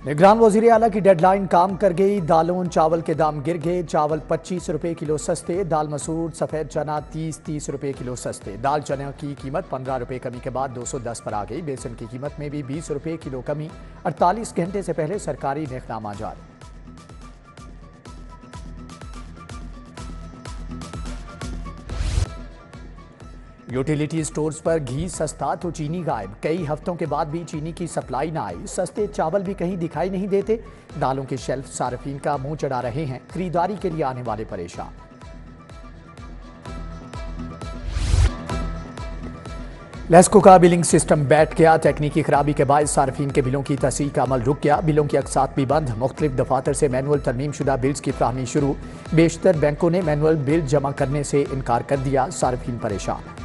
निगरान वजीर आला की डेडलाइन काम कर गई। दालों चावल के दाम गिर गए। चावल 25 रुपए किलो सस्ते। दाल मसूर सफेद चना 30 रुपए किलो सस्ते। दाल चना की कीमत 15 रुपए कमी के बाद 210 पर आ गई। बेसन की कीमत में भी 20 रुपए किलो कमी। 48 घंटे से पहले सरकारी नेकनामा जारी। यूटिलिटी स्टोर्स पर घी सस्ता तो चीनी गायब। कई हफ्तों के बाद भी चीनी की सप्लाई ना आई। सस्ते चावल भी कहीं दिखाई नहीं देते। दालों के शेल्फ सार्फिन का मुंह चढ़ा रहे हैं। खरीदारी के लिए आने वाले परेशान। लेस्को का बिलिंग सिस्टम बैठ गया। तकनीकी खराबी के बाद सार्फिन के बिलों की तस्दीक का अमल रुक गया। बिलों की अकसात भी बंद। मुख्तलिफ दफातर से मैनुअल तरमीम शुदा बिल्स की फ्राहमी शुरू। बेशतर बैंकों ने मैनुअल बिल जमा करने से इनकार कर दिया। सार्फिन परेशान।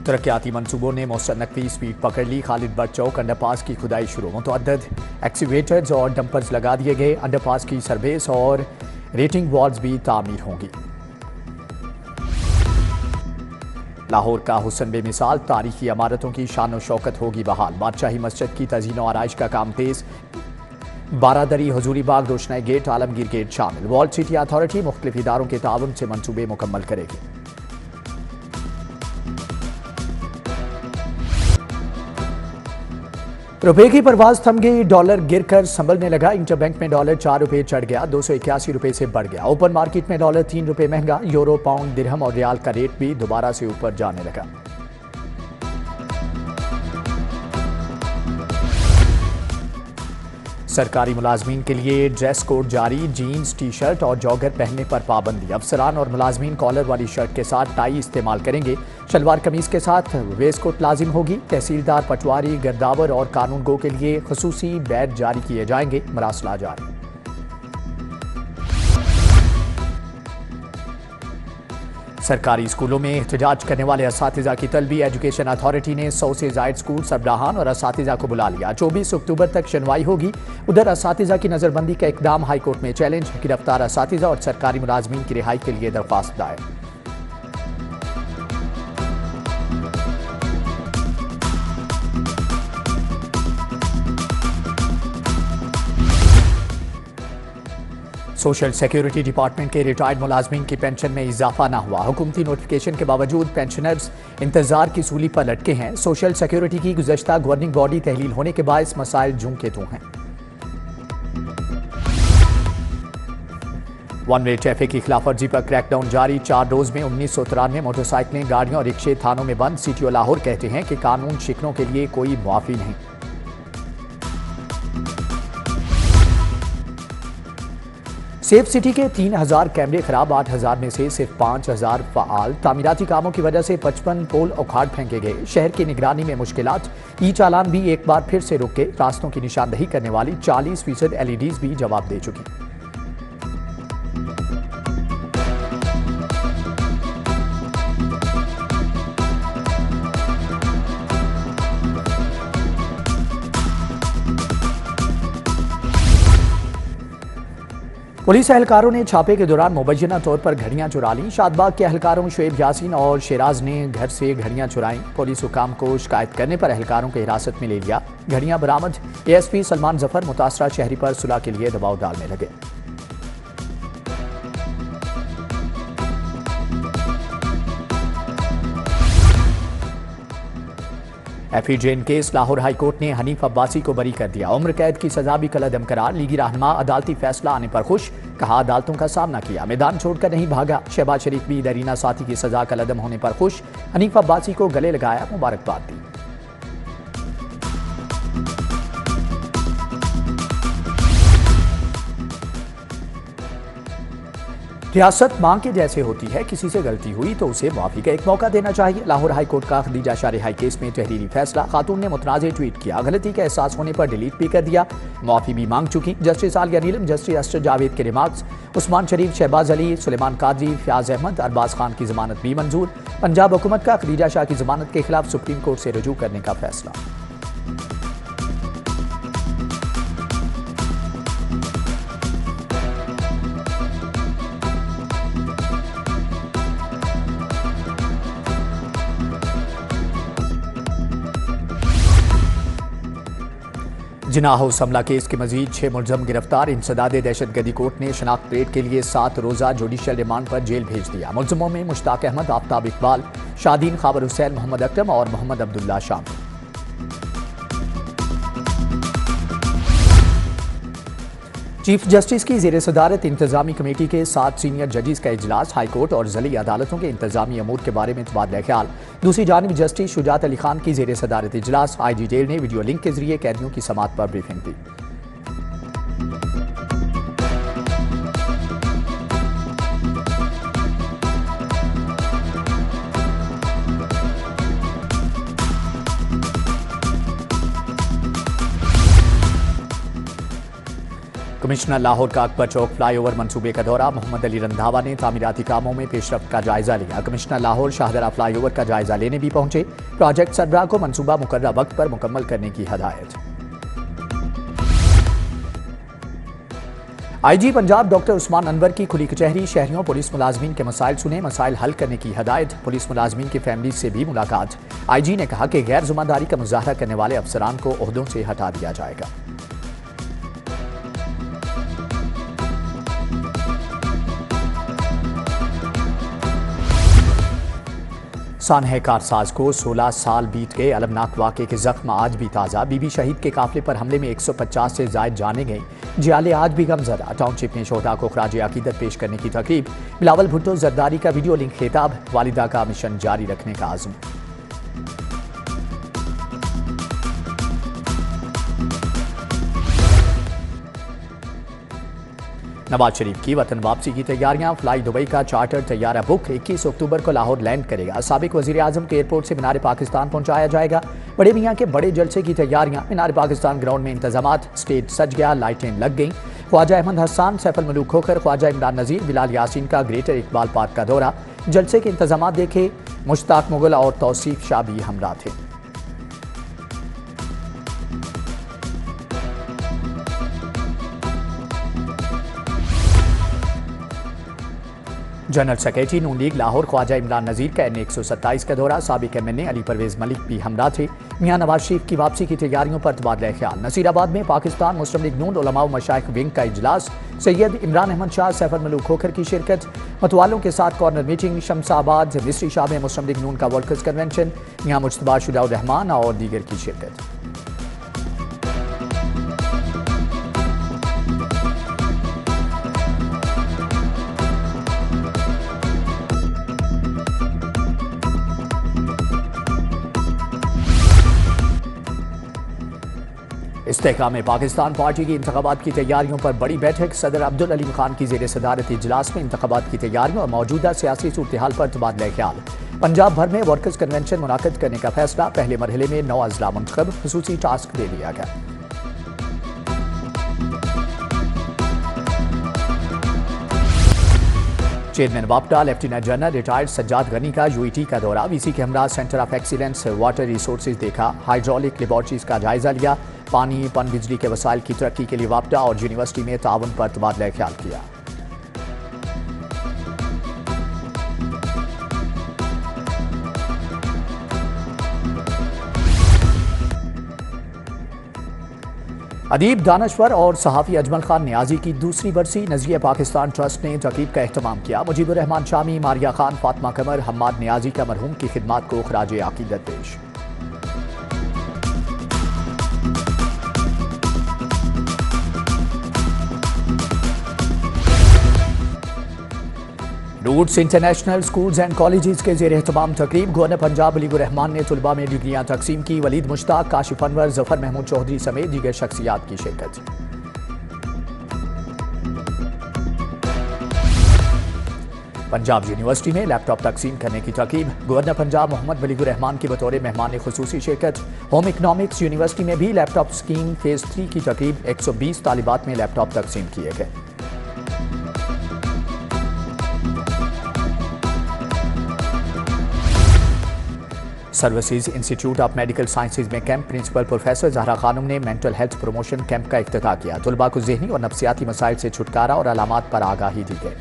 तरक्याती मंसूबों ने मौसनक की स्पीड पकड़ ली। खालिद बट चौक अंडरपास की खुदाई शुरू। मुतअद्दिद एक्सीवेटर्स और डंपर्स लगा दिए गए। अंडरपास की सर्वेस और रेटिंग वॉल्स भी तामीर होंगी। लाहौर का हुस्न बेमिसाल। तारीखी इमारतों की शान और शौकत होगी बहाल। बादशाही मस्जिद की तज़ीन और आराइश का काम तेज। बारादरी, हजूरी बाग, रोशनाई गेट, आलमगीर गेट शामिल। वॉल्ड सिटी अथॉरिटी मुख्तलिफ इदारों के ताउन से मनसूबे मुकम्मल करेगी। रुपए की परवाज थम गई। डॉलर गिरकर संभलने लगा। इंटरबैंक में डॉलर 4 रुपए चढ़ गया। 281 रुपए से बढ़ गया। ओपन मार्केट में डॉलर 3 रुपए महंगा। यूरो, पाउंड, दिरहम और रियाल का रेट भी दोबारा से ऊपर जाने लगा। सरकारी मुलाजमीन के लिए ड्रेस कोड जारी। जीन्स, टी शर्ट और जॉगर पहनने पर पाबंदी। अफसरान और मुलाजमीन कॉलर वाली शर्ट के साथ टाई इस्तेमाल करेंगे। शलवार कमीज के साथ वेस्ट कोट लाजिम होगी। तहसीलदार, पटवारी, गिरदावर और कानून गो के लिए खसूसी बैच जारी किए जाएंगे। मरासला जारी। सरकारी स्कूलों में एहतजाज करने वाले असातिज़ा की तलबी। एजुकेशन अथॉरिटी ने 100 से ज़ायद स्कूल सरबराहान और असातिज़ा को बुला लिया। 24 अक्टूबर तक सुनवाई होगी। उधर असातिज़ा की नज़रबंदी का इकदाम हाईकोर्ट में चैलेंज। गिरफ्तार असातिज़ा और सरकारी मुलाजमीन की रिहाई के लिए दरख्वास्त दायर। सोशल सिक्योरिटी डिपार्टमेंट के रिटायर्ड मुलाजमीन की पेंशन में इजाफा ना हुआ। हुकूमती नोटिफिकेशन के बावजूद पेंशनर्स इंतजार की सूली पर लटके हैं। सोशल सिक्योरिटी की गुज़श्ता गवर्निंग बॉडी तहलील होने के बायस मसाइल जूं के तूं हैं। वन वे ट्रैफिक की खिलाफवर्जी पर क्रैकडाउन जारी। 4 रोज में 1993 मोटरसाइकिलें, गाड़ियां और रिक्शे थानों में बंद। सीटीओ लाहौर कहते हैं कि कानून शिकनों के लिए कोई मुआफी नहीं। सेफ सिटी के 3000 कैमरे खराब। 8000 में से सिर्फ 5000 फाल। तामीराती कामों की वजह से 55 पोल उखाड़ फेंके गए। शहर की निगरानी में मुश्किलात। ई चालान भी एक बार फिर से रुक गए। रास्तों की निशानदही करने वाली 40% LEDs भी जवाब दे चुकी। पुलिस एहलकारों ने छापे के दौरान मुबैना तौर पर घड़ियां चुरा लीं। शादबाग के एहलकारों शुएब यासीन और शेराज ने घर से घड़ियां चुराईं। पुलिस हुकाम को शिकायत करने पर एहलकारों को हिरासत में ले लिया। घड़ियां बरामद। ASP सलमान जफर मुतासरा शहरी पर सुलह के लिए दबाव डालने लगे। एफिजेन केस। लाहौर हाईकोर्ट ने हनीफ अब्बासी को बरी कर दिया। उम्र कैद की सजा भी कलअदम करार। लीगी रहनुमा अदालती फैसला आने पर खुश। कहा अदालतों का सामना किया, मैदान छोड़कर नहीं भागा। शहबाज शरीफ भी दरीना साथी की सजा कलअदम होने पर खुश। हनीफ अब्बासी को गले लगाया, मुबारकबाद दी। रियासत मां के जैसे होती है। किसी से गलती हुई तो उसे माफी का एक मौका देना चाहिए। लाहौर हाईकोर्ट का खदीजा शाह रिहाई केस में तहरीरी फैसला। खातून ने मुतनाज़ ट्वीट किया। गलती का एहसास होने पर डिलीट भी कर दिया। माफी भी मांग चुकी। जस्टिस आलिया नीलम, जस्टिस अस्टर जावेद के रिमार्क्स। उस्मान शरीफ, शहबाज अली, सुलेमान कादरी, फयाज अहमद, अरबाज खान की जमानत भी मंजूर। पंजाब हुकूमत का खदीजा शाह की जमानत के खिलाफ सुप्रीम कोर्ट से रुजू करने का फैसला। जिन्ना हाउस हमला केस के मजीद 6 मुलजम गिरफ्तार। इंसदाद दहशतगर्दी कोर्ट ने शनाख्त परेड के लिए 7 रोजा जुडिशल रिमांड पर जेल भेज दिया। मुलजमों में मुश्ताक अहमद, आफ्ताब इकबाल, शादीन खाबर हुसैन, मोहम्मद अकरम और मोहम्मद अब्दुल्ला शामिल। चीफ जस्टिस की ज़ेर सदारत इंतजामी कमेटी के 7 सीनियर जजेस का इजलास। हाई कोर्ट और ज़िली अदालतों के इंतजामी अमूर के बारे में तबादला ख्याल। दूसरी जानिब जस्टिस शुजात अली खान की ज़ेर सदारत इजलास। IG जेल ने वीडियो लिंक के जरिए कैदियों की समाअत पर ब्रीफिंग दी। कमिश्नर लाहौर का अकबर चौक फ्लाईओवर मंसूबे का दौरा। मोहम्मद अली रंधावा ने तामीराती कामों में पेशरफ्त का जायजा लिया। कमिश्नर लाहौर शाहदरा फ्लाईओवर का जायजा लेने भी पहुंचे। प्रोजेक्ट सरबराह को मंसूबा मुकर्रर वक्त पर मुकम्मल करने की हदायत। IG पंजाब डॉक्टर उस्मान अनवर की खुली कचहरी। शहरियों पुलिस मुलाजमीन के मसाइल सुने, मसाइल हल करने की हदायत। पुलिस मुलाजमीन की फैमिली से भी मुलाकात। IG ने कहा कि गैर जिम्मेदारी का मुजाहरा करने वाले अफसरान को ओहदों से हटा दिया जाएगा। सानह कारसाज को 16 साल बीत गए। अलमनाक वाक़े के जख्म आज भी ताज़ा। बीबी शहीद के काफिले पर हमले में 150 से जायद जाने गई। जियाले आज भी गमज़दा। टाउनशिप में शोहदा को खराज अकीदत पेश करने की तकरीब। बिलावल भुट्टो जरदारी का वीडियो लिंक खिताब। वालिदा का मिशन जारी रखने का आज़म। नवाज शरीफ की वतन वापसी की तैयारियां। फ्लाई दुबई का चार्टर तैयारा बुक। 21 अक्टूबर को लाहौर लैंड करेगा। साबिक वजीर आजम के एयरपोर्ट से मीनार पाकिस्तान पहुंचाया जाएगा। बड़े मियाँ के बड़े जलसे की तैयारियां। मीनार पाकिस्तान ग्राउंड में इंतजामात। स्टेज सज गया, लाइटें लग गईं। ख्वाजा अहमद हसन, सैफ अल मलूक खोखर, ख्वाजा इमरान नज़ीर, बिलाल यासीन का ग्रेटर इकबाल पार्क का दौरा। जलसे के इंतजामात देखे। मुश्ताक मुगल और तौसीफ शाह भी हमरा थे। जनरल सेक्रेटरी नून लीग लाहौर ख्वाजा इमरान नज़ीर का N127 का दौरा। साबिक MNA अली परवेज मलिक भी हमरा थे। मियाँ नवाज शरीफ की वापसी की तैयारियों पर तबादला ख्याल। नसीराबाद में पाकिस्तान मुस्लिम लीग नून उलमा व मशाइख विंग का इजलास। सैयद इमरान अहमद शाह, सैफ अल मलूक खोखर की शिरकत। मतवालों के साथ कॉर्नर मीटिंग। शमसाबाद मिस्री शाह में मुस्लिम लीग नून का वर्कर्स कन्वेंशन। मियाँ मुज्तबा शुजाउर रहमान और दीगर की शिरकत। इस्तेहकाम पाकिस्तान पार्टी की इंतखाबात की तैयारियों पर बड़ी बैठक। सदर अब्दुल अलीम खान की ज़ेर सदारत इजलास में इंतखाबात की तैयारियों और मौजूदा सियासी सूरत-ए-हाल पर तबादला ख्याल। पंजाब भर में वर्कर्स कन्वेंशन मुनाकिद करने का फैसला। पहले मरहले में 9 अजला मुंतखब। खुसूसी टास्क दे दिया गया। चेयरमैन वापडा lieutenant general retired Sajjad Ghani का UET का दौरा। VC के हमरा centre of excellence water resources देखा। हाइड्रोलिक लेबॉर्ट्रीज का जायजा लिया। पानी पन बिजली के वसाइल की तरक्की के लिए वापडा और यूनिवर्सिटी में ताउन पर तबादला ख्याल किया। अदीब, दानश्वर और सहाफ़ी अजमल खान नियाजी की दूसरी बरसी। नज़रिया पाकिस्तान ट्रस्ट ने तक़रीब का एहतमाम किया। मुजीबुर रहमान शामी, मारिया खान, फातिमा कमर, हम्माद नियाजी का मरहूम की खिदमात को खराज अकीदत पेश। Roots International Schools and Colleges के ज़ेर एहतमाम तकरीब। गवर्नर पंजाब वलीउर रहमान ने तुलबा में डिग्रियां तकसीम की। वलीद मुश्ताक, काशिफ अनवर, जफर महमूद चौधरी समेत दीगर शख्सियात की शिरकत। पंजाब यूनिवर्सिटी में लैपटॉप तकसीम करने की तकरीब। गवर्नर पंजाब मोहम्मद वलीउर रहमान की बतौर मेहमान खुसूसी शिरकत। होम इकनॉमिक्स यूनिवर्सिटी में भी लैपटॉप स्कीम फेज 3 की तकरीब। 120 तालिबात में लैपटॉप तकसीम किए गए। Services institute of medical sciences में camp. Principal professor Zahra Khanum ने मेंटल हेल्थ प्रमोशन कैंप का इफ्तिताह किया। तुलबा को ज़हनी और नफ्सियाती मसाइल से छुटकारा और अलामात पर आगाही दी गई।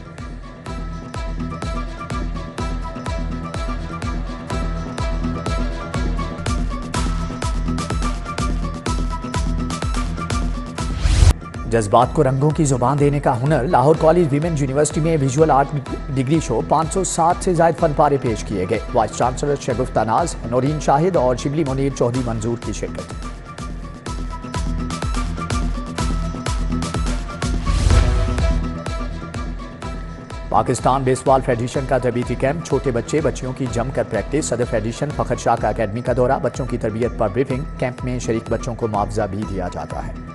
जज्बात को रंगों की जुबान देने का हुनर। लाहौर कॉलेज वीमेन यूनिवर्सिटी में विजुअल आर्ट डिग्री शो 560 से ज्यादा फन पारे पेश किए गए। वाइस चांसलर शगुफ्ता नाज, नौरीन शाहिद और शिबली मुनीर चौधरी मंजूर की शिरकत। पाकिस्तान बेसबॉल फेडरेशन का तरबीती कैंप, छोटे बच्चे बच्चियों की जमकर प्रैक्टिस। सदर फेडरेशन फखर शाह का अकेडमी का दौरा, बच्चों की तरबियत पर ब्रीफिंग। कैंप में शरीक बच्चों को मुआवजा भी दिया जाता है।